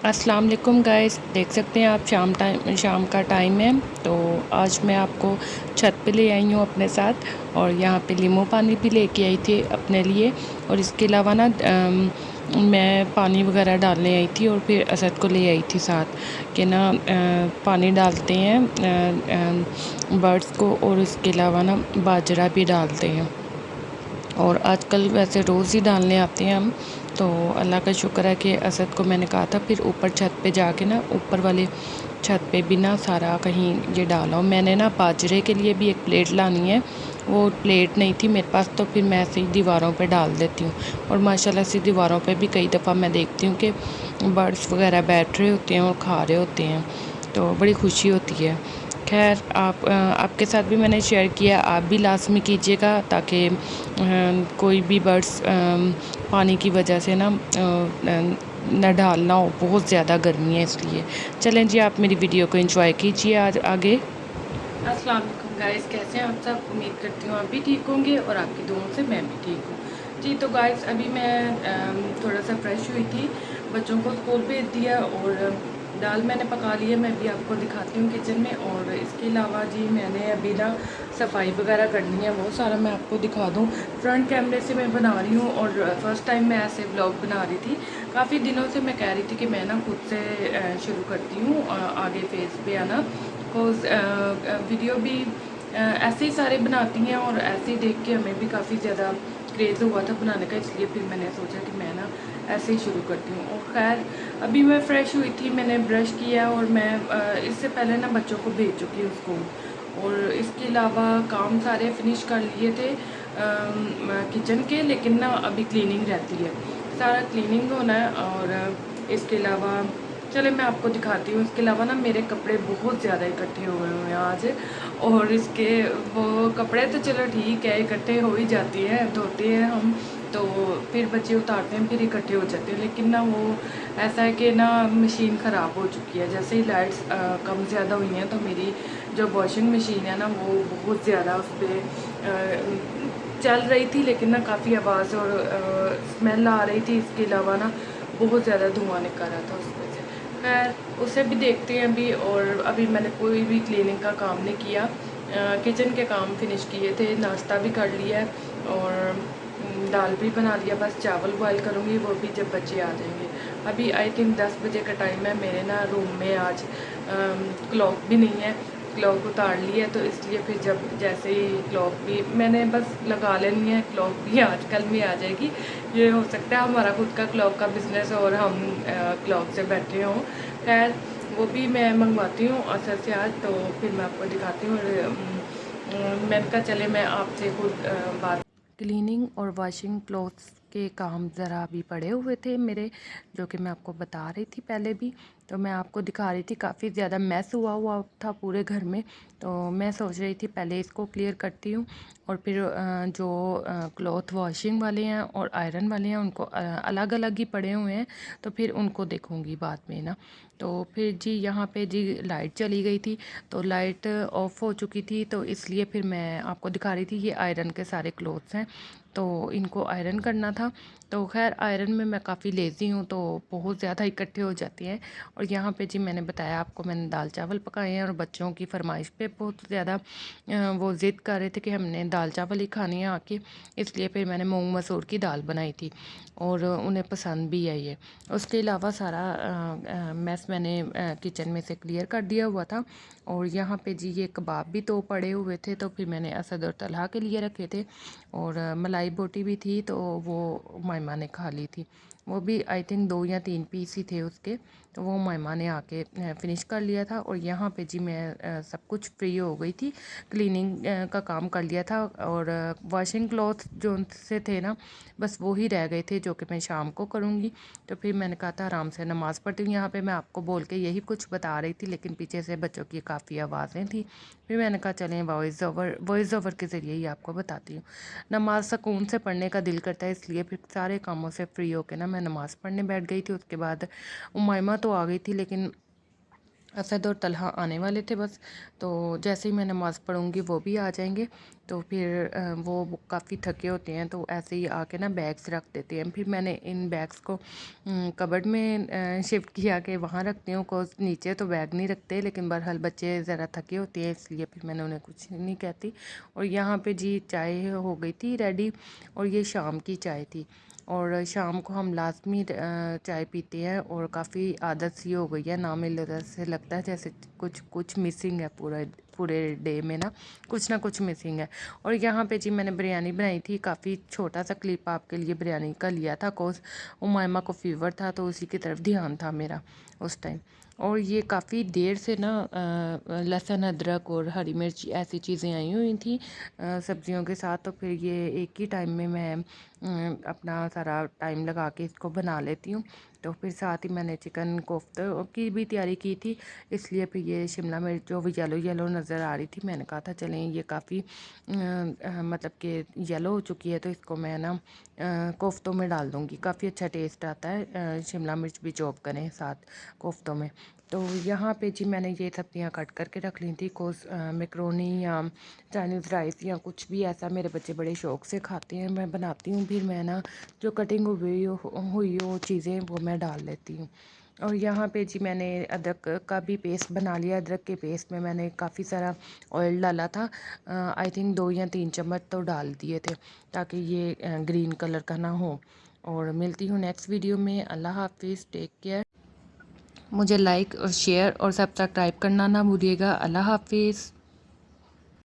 अस्सलाम वालेकुम गाइस, देख सकते हैं आप शाम का टाइम है। तो आज मैं आपको छत पे ले आई हूँ अपने साथ, और यहाँ पे नींबू पानी भी लेके आई थी अपने लिए। और इसके अलावा ना मैं पानी वगैरह डालने आई थी और फिर असद को ले आई थी साथ कि ना पानी डालते हैं बर्ड्स को, और इसके अलावा ना बाजरा भी डालते हैं। और आजकल वैसे रोज़ ही डालने आते हैं हम। तो अल्लाह का शुक्र है कि असद को मैंने कहा था फिर ऊपर छत पे जाके ना, ऊपर वाले छत पे भी ना सारा कहीं ये डाला हो। मैंने ना बाजरे के लिए भी एक प्लेट लानी है, वो प्लेट नहीं थी मेरे पास, तो फिर मैं ऐसे ही दीवारों पे डाल देती हूँ। और माशाल्लाह से दीवारों पे भी कई दफ़ा मैं देखती हूँ कि बर्ड्स वगैरह बैठ रहे होते हैं और खा रहे होते हैं, तो बड़ी खुशी होती है। खैर आपके साथ भी मैंने शेयर किया, आप भी लाज़मी कीजिएगा ताकि कोई भी बर्ड्स पानी की वजह से ना न ढालना हो। बहुत ज़्यादा गर्मी है इसलिए। चलें जी, आप मेरी वीडियो को एंजॉय कीजिए आज आगे। अस्सलाम वालेकुम गाइस, कैसे हैं आप सब? उम्मीद करती हूँ आप भी ठीक होंगे और आपकी दुआओं से मैं भी ठीक हूँ जी। तो गाइस अभी मैं थोड़ा सा फ्रेश हुई थी, बच्चों को स्कूल भेज दिया और दाल मैंने पका ली है। मैं भी आपको दिखाती हूँ किचन में। और इसके अलावा जी मैंने अभी ना सफाई वगैरह करनी है, बहुत सारा मैं आपको दिखा दूँ। फ्रंट कैमरे से मैं बना रही हूँ और फर्स्ट टाइम मैं ऐसे ब्लॉग बना रही थी। काफ़ी दिनों से मैं कह रही थी कि मैं ना खुद से शुरू करती हूँ आगे फेस पे आना। बिकॉज़ वीडियो भी ऐसे ही सारे बनाती हैं और ऐसे ही देख के हमें भी काफ़ी ज़्यादा क्रेज़ हुआ था बनाने का, इसलिए फिर मैंने सोचा कि मैं ना ऐसे ही शुरू करती हूँ। और ख़ैर अभी मैं फ़्रेश हुई थी, मैंने ब्रश किया और मैं इससे पहले ना बच्चों को भेज चुकी हूँ स्कूल। और इसके अलावा काम सारे फिनिश कर लिए थे किचन के, लेकिन ना अभी क्लीनिंग रहती है, सारा क्लीनिंग होना है। और इसके अलावा चले मैं आपको दिखाती हूँ। इसके अलावा ना मेरे कपड़े बहुत ज़्यादा इकट्ठे हुए हुए हैं आज। और इसके वो कपड़े तो चलो ठीक है, इकट्ठे हो ही जाती हैं, धोते हैं हम तो फिर बच्चे उतारते हैं, फिर इकट्ठे हो जाते हैं। लेकिन ना वो ऐसा है कि ना मशीन ख़राब हो चुकी है। जैसे ही लाइट्स कम ज़्यादा हुई हैं तो मेरी जो वॉशिंग मशीन है ना वो बहुत ज़्यादा उस पर चल रही थी, लेकिन ना काफ़ी आवाज़ और स्मेल आ रही थी। इसके अलावा ना बहुत ज़्यादा धुआं निकल रहा था उसमें से। खैर उसे भी देखते हैं अभी। और अभी मैंने कोई भी क्लीनिंग का काम नहीं किया, किचन के काम फिनिश किए थे, नाश्ता भी कर लिया है और दाल भी बना लिया। बस चावल बॉयल करूँगी, वो भी जब बच्चे आ जाएंगे। अभी आई थिंक 10 बजे का टाइम है। मेरे ना रूम में आज क्लॉक भी नहीं है, क्लॉक उतार ली है, तो इसलिए फिर जब जैसे ही क्लॉक भी मैंने बस लगा लेनी है, क्लॉक भी आजकल में आ जाएगी। ये हो सकता है हमारा खुद का क्लॉक का बिज़नेस और हम क्लॉक से बैठे हों। खैर वो भी मैं मंगवाती हूँ असर से आज, तो फिर मैं आपको दिखाती हूँ। और मैंने कहा चले मैं आपसे खुद बात। क्लीनिंग और वॉशिंग क्लॉथ्स के काम ज़रा अभी पड़े हुए थे मेरे, जो कि मैं आपको बता रही थी पहले भी। तो मैं आपको दिखा रही थी, काफ़ी ज़्यादा मैस हुआ हुआ था पूरे घर में। तो मैं सोच रही थी पहले इसको क्लियर करती हूँ और फिर जो क्लॉथ वॉशिंग वाले हैं और आयरन वाले हैं उनको अलग अलग ही पड़े हुए हैं, तो फिर उनको देखूँगी बाद में ना। तो फिर जी यहाँ पे जी लाइट चली गई थी, तो लाइट ऑफ हो चुकी थी, तो इसलिए फिर मैं आपको दिखा रही थी। ये आयरन के सारे क्लोथ्स हैं, तो इनको आयरन करना था। तो खैर आयरन में मैं काफ़ी लेज़ी हूँ, तो बहुत ज़्यादा इकट्ठे हो जाती हैं। और यहाँ पे जी मैंने बताया आपको, मैंने दाल चावल पकाए हैं और बच्चों की फरमाइश पे बहुत ज़्यादा वो ज़िद कर रहे थे कि हमने दाल चावल ही खानी है आके, इसलिए फिर मैंने मूंग मसूर की दाल बनाई थी और उन्हें पसंद भी आई है। उसके अलावा सारा मैस मैंने किचन में से क्लियर कर दिया हुआ था। और यहाँ पे जी ये कबाब भी तो पड़े हुए थे, तो फिर मैंने असद और तलहा के लिए रखे थे। और मलाई बोटी भी थी, तो वो मायमा ने खा ली थी। वो भी आई थिंक 2 या 3 पीस ही थे उसके, तो वो मायमा ने आके फिनिश कर लिया था। और यहाँ पे जी मैं सब कुछ फ्री हो गई थी, क्लीनिंग का काम कर लिया था। और वॉशिंग क्लॉथ जो से थे ना, बस वो ही रह गए थे जो कि मैं शाम को करूँगी। तो फिर मैंने कहा था आराम से नमाज़ पढ़ती हूँ। यहाँ पे मैं आपको बोल के यही कुछ बता रही थी, लेकिन पीछे से बच्चों की काफ़ी आवाज़ें थी। फिर मैंने कहा चलें वॉइस ओवर के ज़रिए ही आपको बताती हूँ। नमाज़ सुकून से पढ़ने का दिल करता है, इसलिए फिर सारे कामों से फ्री होकर ना मैं नमाज़ पढ़ने बैठ गई थी। उसके बाद उमाइमा तो आ गई थी, लेकिन असद और तलहा आने वाले थे बस। तो जैसे ही मैं नमाज़ पढ़ूँगी वो भी आ जाएंगे। तो फिर वो काफ़ी थके होते हैं, तो ऐसे ही आके ना बैग्स रख देते हैं। फिर मैंने इन बैग्स को कबर्ड में शिफ्ट किया कि वहाँ रखती हूँ, को नीचे तो बैग नहीं रखते। लेकिन बहरहाल बच्चे ज़रा थके होते हैं, इसलिए फिर मैंने उन्हें कुछ नहीं कहती। और यहाँ पे जी चाय हो गई थी रेडी, और ये शाम की चाय थी। और शाम को हम लाजमी चाय पीते हैं, और काफ़ी आदत सी हो गई है। ना मिले से लगता है जैसे कुछ कुछ मिसिंग है, पूरा पूरे डे में ना कुछ मिसिंग है। और यहाँ पे जी मैंने बिरयानी बनाई थी। काफ़ी छोटा सा क्लिप आपके लिए बिरयानी का लिया था, कोस उमायमा को फीवर था तो उसी की तरफ ध्यान था मेरा उस टाइम। और ये काफ़ी देर से ना लहसुन अदरक और हरी मिर्च ऐसी चीज़ें आई हुई थी सब्जियों के साथ। तो फिर ये एक ही टाइम में मैं अपना सारा टाइम लगा के इसको बना लेती हूँ। तो फिर साथ ही मैंने चिकन कोफ्ते की भी तैयारी की थी, इसलिए फिर ये शिमला मिर्च जो भी येलो येलो नज़र आ रही थी, मैंने कहा था चलें ये काफ़ी मतलब कि येलो हो चुकी है, तो इसको मैं ना कोफ्तों में डाल दूँगी। काफ़ी अच्छा टेस्ट आता है, शिमला मिर्च भी चॉप करें साथ कोफ्तों में। तो यहाँ पे जी मैंने ये सब्जियाँ कट करके रख ली थी। कोस मैक्रोनी या चाइनीज़ राइस या कुछ भी ऐसा मेरे बच्चे बड़े शौक से खाते हैं, मैं बनाती हूँ। फिर मैं ना जो कटिंग हुई हो चीज़ें वो मैं डाल लेती हूँ। और यहाँ पे जी मैंने अदरक का भी पेस्ट बना लिया। अदरक के पेस्ट में मैंने काफ़ी सारा ऑयल डाला था, आई थिंक 2 या 3 चम्मच तो डाल दिए थे, ताकि ये ग्रीन कलर का ना हो। और मिलती हूँ नेक्स्ट वीडियो में। अल्लाह हाफिज़, टेक केयर। मुझे लाइक और शेयर और सब्सक्राइब करना ना भूलिएगा। अल्लाह हाफिज़।